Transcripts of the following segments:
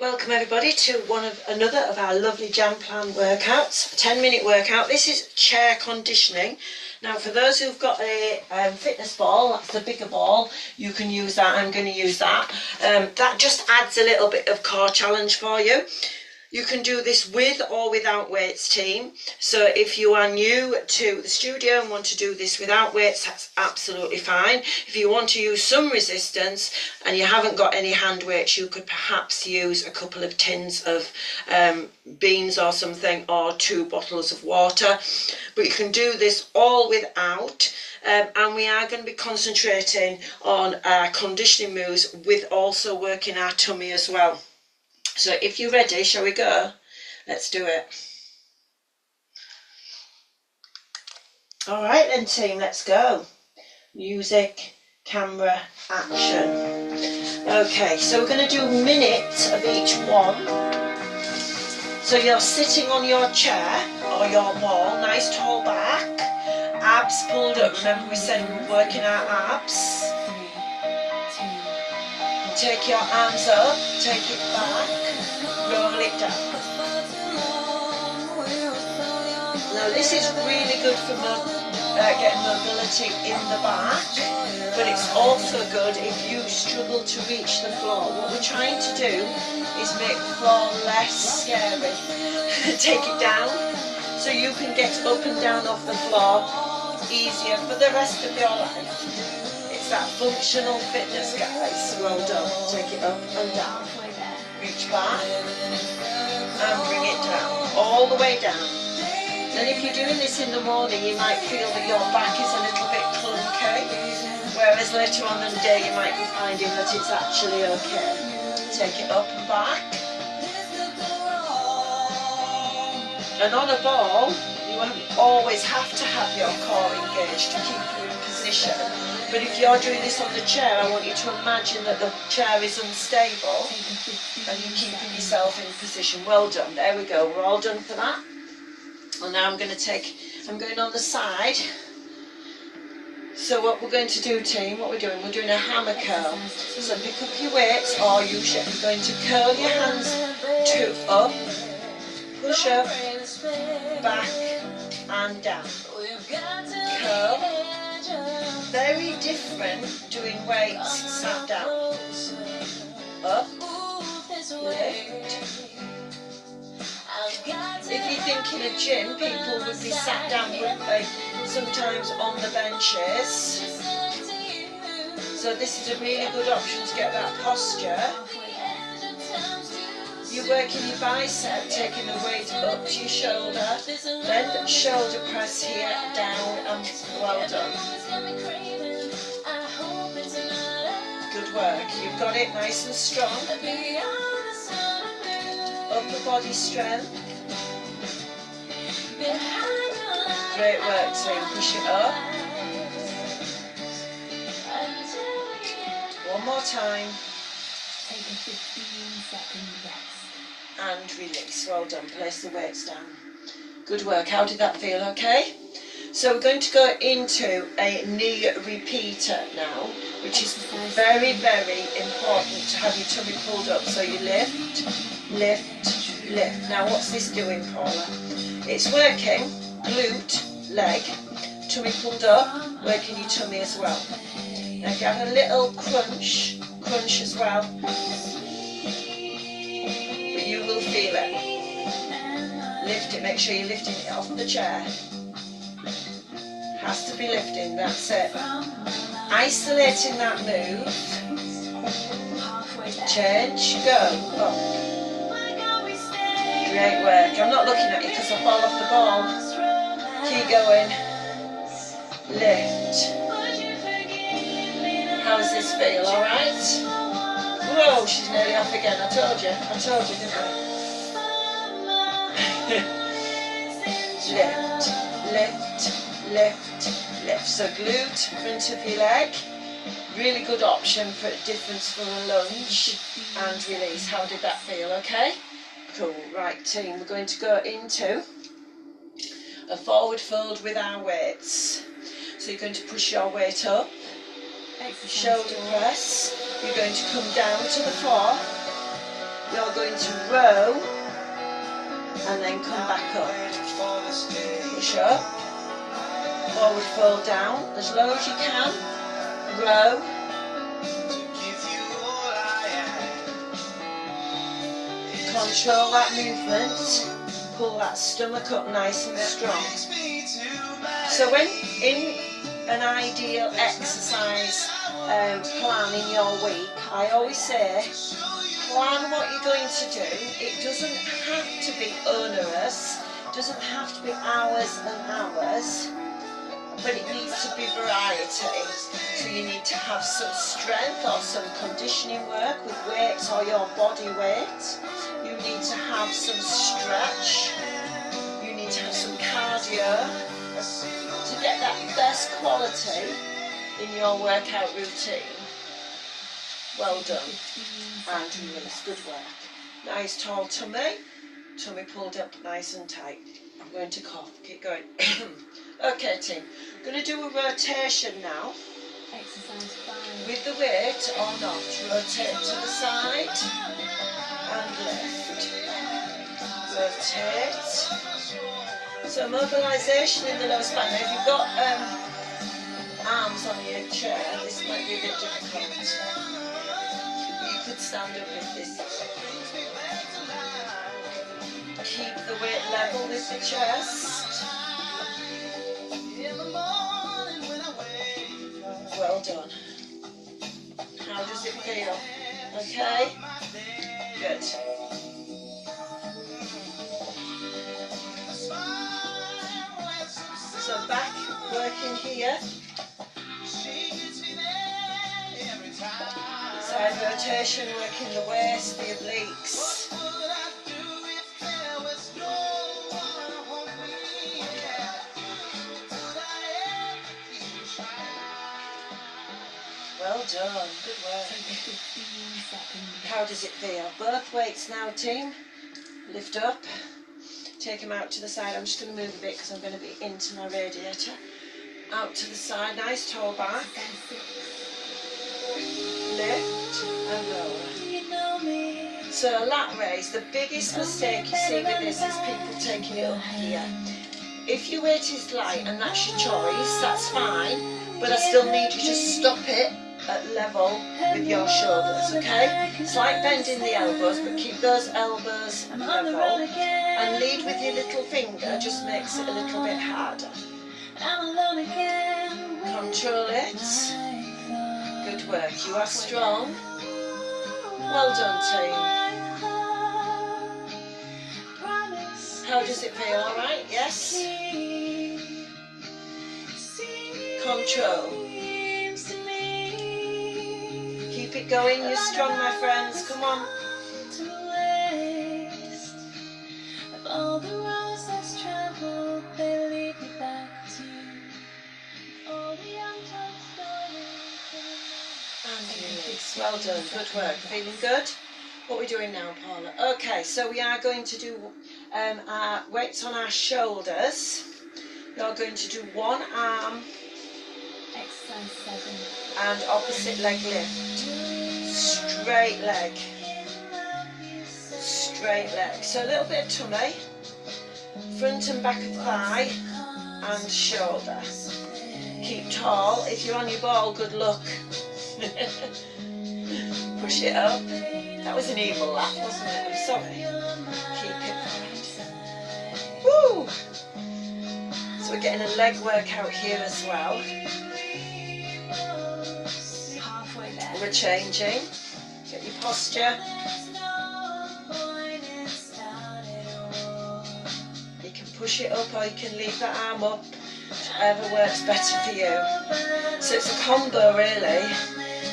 Welcome everybody to another of our lovely jam plan workouts, a 10-minute workout. This is chair conditioning. Now for those who've got a fitness ball, that's the bigger ball, you can use that. I'm going to use that. That just adds a little bit of core challenge for you. You can do this with or without weights, team. So if you are new to the studio and want to do this without weights, that's absolutely fine. If you want to use some resistance and you haven't got any hand weights, you could perhaps use a couple of tins of beans or something, or 2 bottles of water. But you can do this all without. And we are going to be concentrating on our conditioning moves with also working our tummy as well. So if you're ready, shall we go? Let's do it. All right then team, let's go. Music, camera, action. Okay, so we're going to do a minute of each one. So you're sitting on your chair or your wall, nice tall back, abs pulled up. Remember we said we were working our abs. Take your arms up, take it back, roll it down. Now this is really good for getting mobility in the back, but it's also good if you struggle to reach the floor. What we're trying to do is make the floor less scary. Take it down so you can get up and down off the floor easier for the rest of your life. That functional fitness, guys. Well done. Take it up and down. Reach back and bring it down, all the way down. And if you're doing this in the morning, you might feel that your back is a little bit clunky, whereas later on in the day you might be finding that it's actually okay. Take it up and back. And on a ball, you always have to have your core engaged to keep you in position. But if you're doing this on the chair, I want you to imagine that the chair is unstable and you're keeping yourself in position. Well done. There we go. We're all done for that. And now I'm going on the side. So what we're going to do, team, we're doing a hammer curl. So pick up your weights, or you're going to curl your hands up, push up, back and down. Curl. Very different doing weights sat down. Up, lift. If you think in a gym, people would be sat down, wouldn't they? Sometimes on the benches. So this is a really good option to get that posture. You're working your bicep, taking the weight up to your shoulder, then shoulder press here, down, and well done. Good work, you've got it nice and strong. Upper body strength. Great work team, push it up. One more time. Take a 15-second rest. And release. Well done. Place the weights down. Good work. How did that feel? Okay. So we're going to go into a knee repeater now, which is very, very important to have your tummy pulled up. So you lift, lift, lift. Now what's this doing, Paula? It's working glute, leg, tummy pulled up, working your tummy as well. Now if you have a little crunch as well, you will feel it. Lift it, make sure you're lifting it off the chair. Has to be lifting, that's it. Isolating that move. Change, go, up. Great work. I'm not looking at you because I'll fall off the ball. Keep going. Lift. How does this feel, alright? Whoa, she's nearly off again. I told you, didn't I? Lift, lift, lift, lift. So glute, front of your leg. Really good option for difference for a lunge. And release. How did that feel? Okay? Cool. Right, team. We're going to go into a forward fold with our weights. So you're going to push your weight up. Shoulder press. You're going to come down to the floor, you're going to row and then come back up. Push up, forward fold down, as low as you can, row, control that movement, pull that stomach up nice and strong. So when in an ideal exercise plan in your week, I always say, plan what you're going to do. It doesn't have to be onerous, doesn't have to be hours and hours, but it needs to be variety. So you need to have some strength or some conditioning work with weights or your body weight. You need to have some stretch. You need to have some cardio to get that best quality in your workout routine. Well done. And release. Good work. Nice tall tummy. Tummy pulled up nice and tight. I'm going to cough. Keep going. Okay, team. I'm going to do a rotation now. Exercise 5. With the weight or not. Rotate to the side and lift. Rotate. So mobilisation in the lower spine. Now if you've got arms on your chair, this might be a bit difficult. But you could stand up with this. Keep the weight level with the chest. Well done. How does it feel? Okay? Good. So back working here. Side rotation, working the waist, the obliques. Well done, good work. How does it feel? Both weights now, team. Lift up. Take them out to the side. I'm just going to move a bit because I'm going to be into my radiator. Out to the side, nice tall back. Lift and lower. So lat raise, the biggest mistake you see with this is people taking it up here. If your weight is light and that's your choice, that's fine, but I still need you to stop it at level with your shoulders, okay? Slight bend in the elbows, but keep those elbows level. And lead with your little finger, just makes it a little bit harder. Control it. Good work, you are strong. Well done, team. How does it feel, alright? Yes? Control. Keep it going, you're strong, my friends, come on. All the roads less traveled, they lead me back to all the untold stories. And release. Well done, good work. Feeling good? What are we doing now, Paula? Okay, so we are going to do our weights on our shoulders. You're going to do one arm. Exercise 7. And opposite leg lift. Straight leg. Straight leg. So a little bit of tummy, front and back of thigh, and shoulder. Keep tall. If you're on your ball, good luck. Push it up. That was an evil laugh, wasn't it? I'm sorry. Keep it flat. Woo! So we're getting a leg workout here as well. Halfway there. We're changing. Get your posture. You can push it up or you can leave that arm up, whichever works better for you. So it's a combo really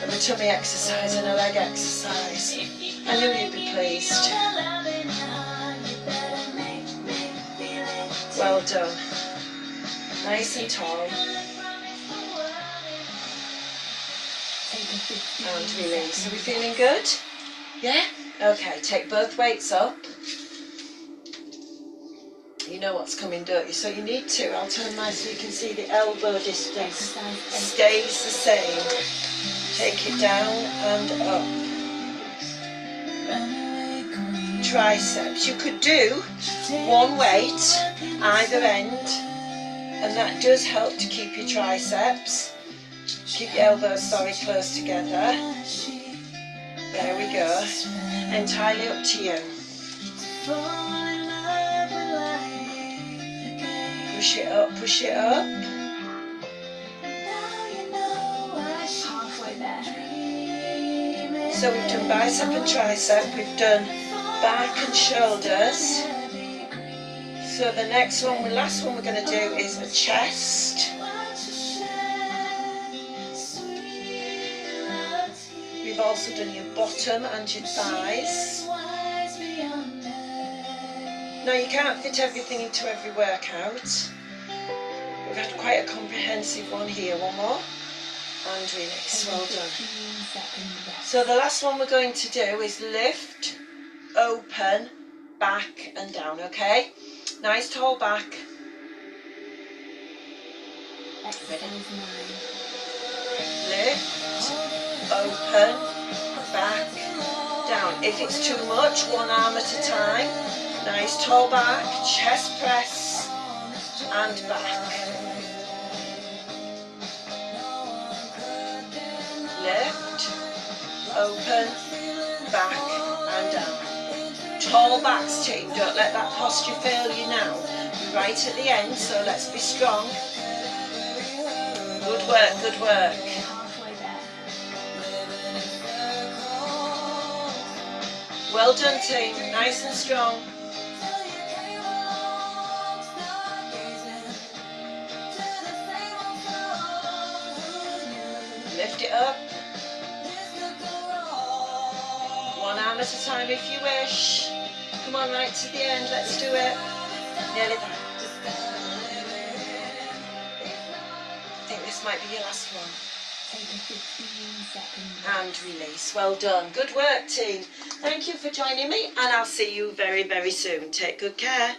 of a tummy exercise and a leg exercise. I knew you'd be pleased. Well done. Nice and tall. And release. Are we feeling good? Yeah? Okay, take both weights up. You know what's coming, don't you? So you need to. I'll turn mine so you can see the elbow distance stays the same. Take it down and up. triceps. You could do one weight either end, and that does help to keep your triceps. Keep your elbows, close together. There we go. Entirely up to you. Push it up, push it up. Halfway there. So we've done bicep and tricep, we've done back and shoulders. So the next one, the last one we're going to do is a chest. We've also done your bottom and your thighs. Now you can't fit everything into every workout. We've had quite a comprehensive one here. One more. And release. Well done. So the last one we're going to do is lift, open, back and down, okay? Nice tall back. Lift, open, back, down. If it's too much, one arm at a time. Nice tall back, chest press and back. Lift, open, back and down. Tall backs team, don't let that posture fail you now. We're right at the end, so let's be strong. Good work, good work. Well done team, nice and strong. Lift it up. One arm at a time if you wish. Come on, right to the end, let's do it. Nearly there. I think this might be your last one. And release. Well done. Good work, team. Thank you for joining me, and I'll see you very, very soon. Take good care.